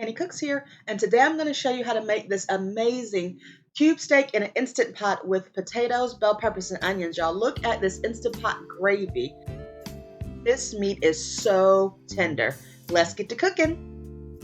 Tanny Cooks here, and today I'm going to show you how to make this amazing cube steak in an Instant Pot with potatoes, bell peppers, and onions. Y'all, look at this Instant Pot gravy. This meat is so tender. Let's get to cooking.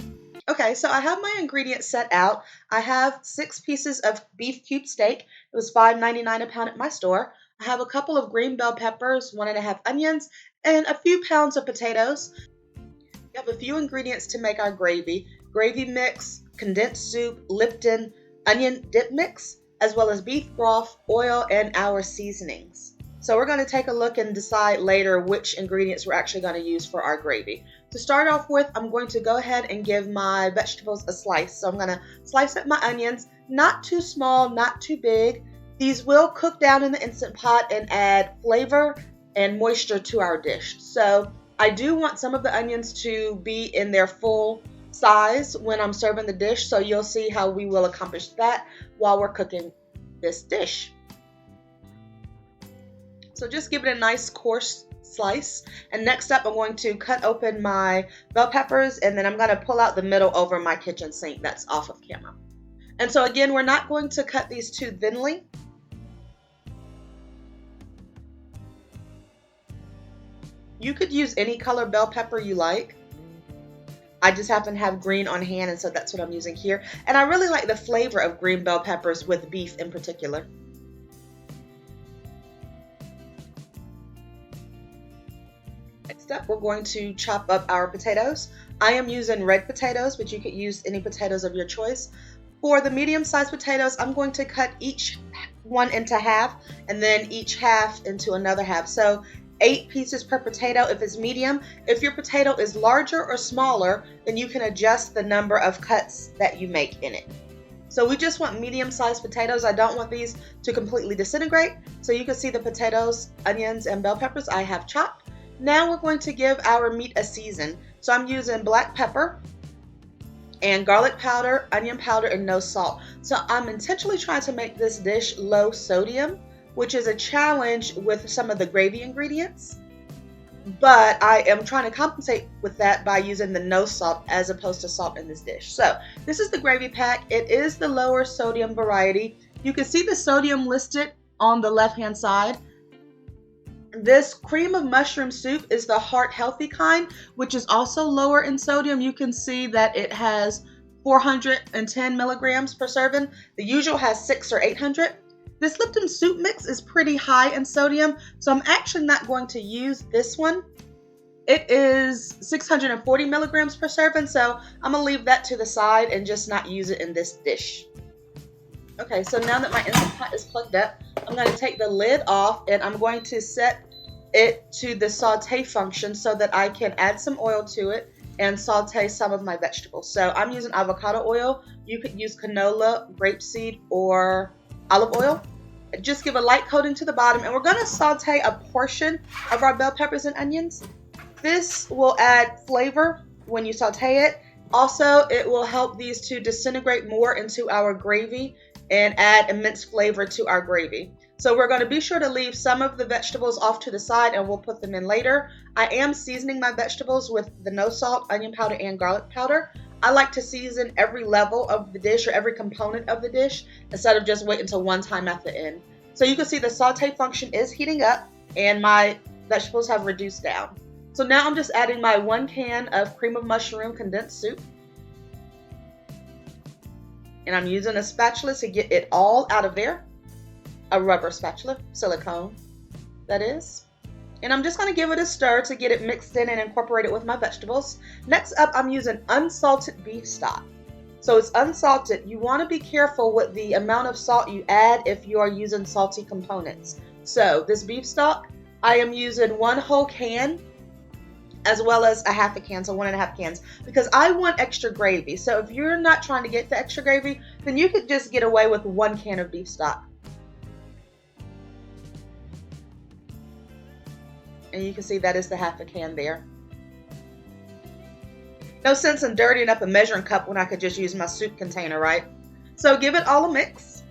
Okay, so I have my ingredients set out. I have 6 pieces of beef cube steak. It was $5.99 a pound at my store. I have a couple of green bell peppers, 1.5 onions, and a few pounds of potatoes. We have a few ingredients to make our gravy. Gravy mix, condensed soup, Lipton, onion dip mix, as well as beef broth, oil, and our seasonings. So we're going to take a look and decide later which ingredients we're actually going to use for our gravy. To start off with, I'm going to go ahead and give my vegetables a slice. So I'm going to slice up my onions, not too small, not too big. These will cook down in the Instant Pot and add flavor and moisture to our dish. So I do want some of the onions to be in their full size when I'm serving the dish, so you'll see how we will accomplish that while we're cooking this dish. So just give it a nice coarse slice. And next up, I'm going to cut open my bell peppers, and then I'm going to pull out the middle over my kitchen sink that's off of camera. And so again, we're not going to cut these too thinly. You could use any color bell pepper you like. I just happen to have green on hand, and so that's what I'm using here. And I really like the flavor of green bell peppers with beef in particular. Next up, we're going to chop up our potatoes. I am using red potatoes, but you could use any potatoes of your choice. For the medium-sized potatoes, I'm going to cut each one into half, and then each half into another half. So 8 pieces per potato if it's medium. If your potato is larger or smaller, then you can adjust the number of cuts that you make in it. So we just want medium-sized potatoes. I don't want these to completely disintegrate. So you can see the potatoes, onions, and bell peppers I have chopped. Now we're going to give our meat a season. So I'm using black pepper and garlic powder, onion powder, and no salt. So I'm intentionally trying to make this dish low sodium, which is a challenge with some of the gravy ingredients. But I am trying to compensate with that by using the no salt as opposed to salt in this dish. So this is the gravy pack. It is the lower sodium variety. You can see the sodium listed on the left-hand side. This cream of mushroom soup is the heart healthy kind, which is also lower in sodium. You can see that it has 410 milligrams per serving. The usual has 600 or 800. This Lipton soup mix is pretty high in sodium, so I'm actually not going to use this one. It is 640 milligrams per serving, so I'm going to leave that to the side and just not use it in this dish. Okay, so now that my Instant Pot is plugged up, I'm going to take the lid off, and I'm going to set it to the saute function so that I can add some oil to it and saute some of my vegetables. So I'm using avocado oil. You could use canola, grapeseed, or olive oil. Just give a light coating to the bottom, and we're going to saute a portion of our bell peppers and onions. This will add flavor when you saute it. Also, it will help these to disintegrate more into our gravy and add immense flavor to our gravy. So we're going to be sure to leave some of the vegetables off to the side, and we'll put them in later. I am seasoning my vegetables with the no salt, onion powder, and garlic powder. I like to season every level of the dish or every component of the dish instead of just waiting until one time at the end. So you can see the saute function is heating up, and my vegetables have reduced down. So now I'm just adding my 1 can of cream of mushroom condensed soup. And I'm using a spatula to get it all out of there. A rubber spatula, silicone, that is. And I'm just going to give it a stir to get it mixed in and incorporated with my vegetables. Next up, I'm using unsalted beef stock. So it's unsalted. You want to be careful with the amount of salt you add if you are using salty components. So this beef stock, I am using 1 whole can as well as a half a can, so 1.5 cans, because I want extra gravy. So if you're not trying to get the extra gravy, then you could just get away with 1 can of beef stock. And you can see that is the half a can there. No sense in dirtying up a measuring cup when I could just use my soup container, right? So give it all a mix.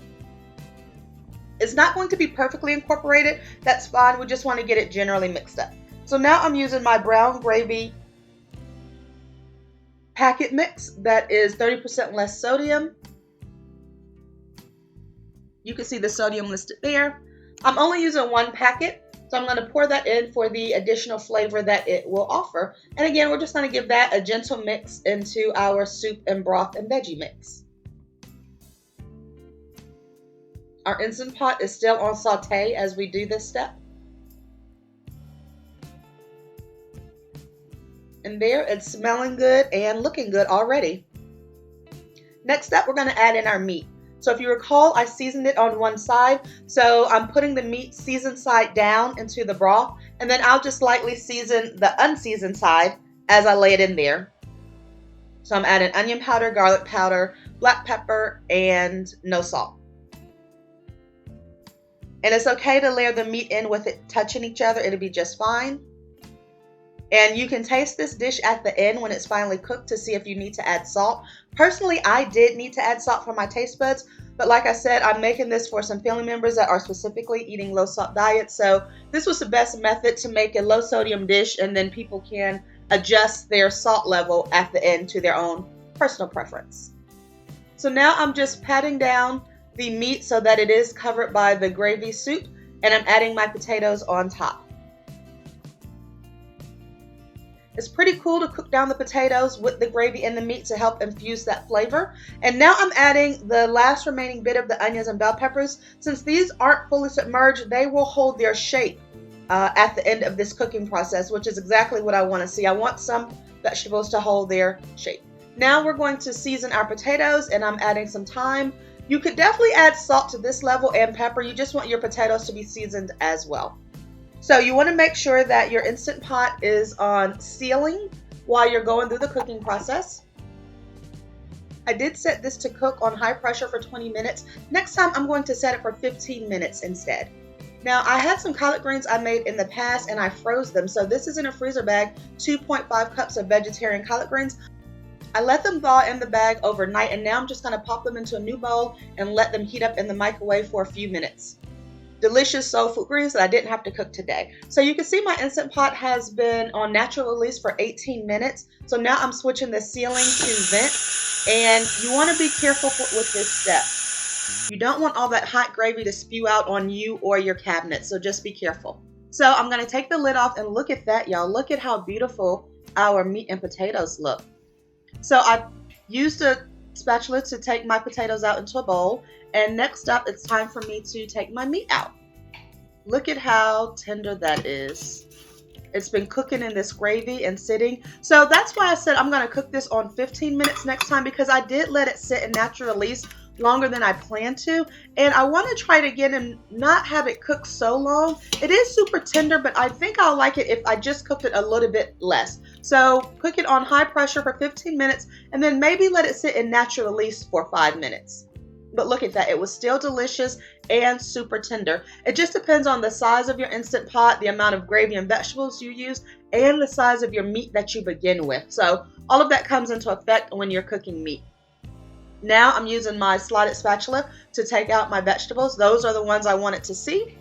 It's not going to be perfectly incorporated. That's fine. We just want to get it generally mixed up. So now I'm using my brown gravy packet mix that is 30% less sodium. You can see the sodium listed there. I'm only using one packet, so I'm going to pour that in for the additional flavor that it will offer. And again, we're just going to give that a gentle mix into our soup and broth and veggie mix. Our Instant Pot is still on saute as we do this step. And there, it's smelling good and looking good already. Next up, we're going to add in our meat. So if you recall, I seasoned it on one side. So I'm putting the meat seasoned side down into the broth, and then I'll just lightly season the unseasoned side as I lay it in there. So I'm adding onion powder, garlic powder, black pepper, and no salt. And it's okay to layer the meat in with it touching each other. It'll be just fine. And you can taste this dish at the end when it's finally cooked to see if you need to add salt. Personally, I did need to add salt for my taste buds, but like I said, I'm making this for some family members that are specifically eating low salt diets. So this was the best method to make a low sodium dish, and then people can adjust their salt level at the end to their own personal preference. So now I'm just patting down the meat so that it is covered by the gravy soup, and I'm adding my potatoes on top. It's pretty cool to cook down the potatoes with the gravy and the meat to help infuse that flavor. And now I'm adding the last remaining bit of the onions and bell peppers. Since these aren't fully submerged, they will hold their shape at the end of this cooking process, which is exactly what I want to see. I want some vegetables to hold their shape. Now we're going to season our potatoes, and I'm adding some thyme. You could definitely add salt to this level and pepper. You just want your potatoes to be seasoned as well. So you want to make sure that your Instant Pot is on sealing while you're going through the cooking process. I did set this to cook on high pressure for 20 minutes. Next time I'm going to set it for 15 minutes instead. Now I had some collard greens I made in the past and I froze them. So this is in a freezer bag, 2.5 cups of vegetarian collard greens. I let them thaw in the bag overnight, and now I'm just going to pop them into a new bowl and let them heat up in the microwave for a few minutes. Delicious soul food greens that I didn't have to cook today. So you can see my Instant Pot has been on natural release for 18 minutes. So now I'm switching the sealing to vent, and you want to be careful with this step. You don't want all that hot gravy to spew out on you or your cabinet, so just be careful. So I'm going to take the lid off, and look at that, y'all. Look at how beautiful our meat and potatoes look. So I used a spatula to take my potatoes out into a bowl, and next up it's time for me to take my meat out. Look at how tender that is. It's been cooking in this gravy and sitting. So that's why I said I'm going to cook this on 15 minutes next time, because I did let it sit in natural release longer than I planned to, and I want to try it again and not have it cook so long. It is super tender, but I think I'll like it if I just cooked it a little bit less. So cook it on high pressure for 15 minutes and then maybe let it sit in natural release for 5 minutes. But look at that, it was still delicious and super tender. It just depends on the size of your Instant Pot, the amount of gravy and vegetables you use, and the size of your meat that you begin with. So all of that comes into effect when you're cooking meat. Now I'm using my slotted spatula to take out my vegetables. Those are the ones I wanted to see.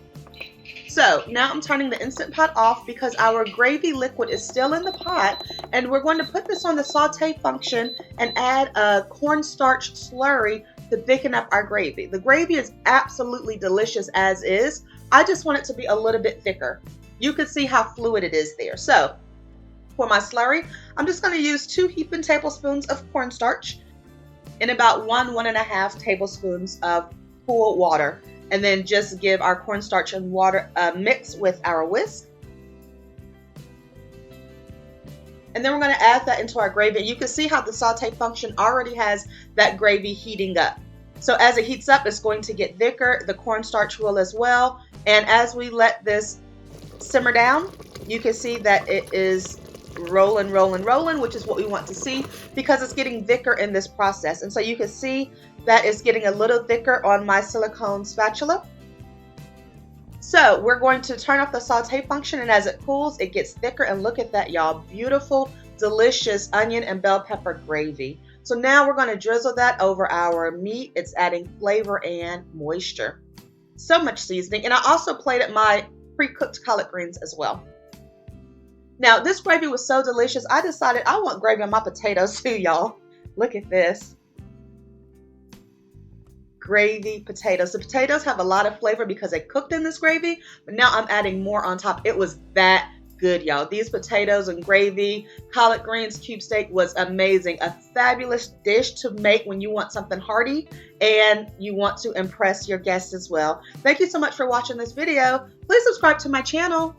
So now I'm turning the Instant Pot off because our gravy liquid is still in the pot, and we're going to put this on the saute function and add a cornstarch slurry to thicken up our gravy. The gravy is absolutely delicious as is. I just want it to be a little bit thicker. You can see how fluid it is there. So for my slurry, I'm just going to use 2 heaping tablespoons of cornstarch and about 1.5 tablespoons of cool water, and then just give our cornstarch and water a mix with our whisk. And then we're going to add that into our gravy. You can see how the saute function already has that gravy heating up. So as it heats up, it's going to get thicker. The cornstarch will as well. And as we let this simmer down, you can see that it is rolling, which is what we want to see because it's getting thicker in this process. And so you can see that it's getting a little thicker on my silicone spatula. So we're going to turn off the saute function, and as it cools, it gets thicker. And look at that, y'all. Beautiful, delicious onion and bell pepper gravy. So now we're going to drizzle that over our meat. It's adding flavor and moisture. So much seasoning. And I also plated my pre-cooked collard greens as well. Now, this gravy was so delicious, I decided I want gravy on my potatoes too, y'all. Look at this. Gravy potatoes. The potatoes have a lot of flavor because they cooked in this gravy, but now I'm adding more on top. It was that good, y'all. These potatoes and gravy, collard greens, cube steak was amazing. A fabulous dish to make when you want something hearty and you want to impress your guests as well. Thank you so much for watching this video. Please subscribe to my channel.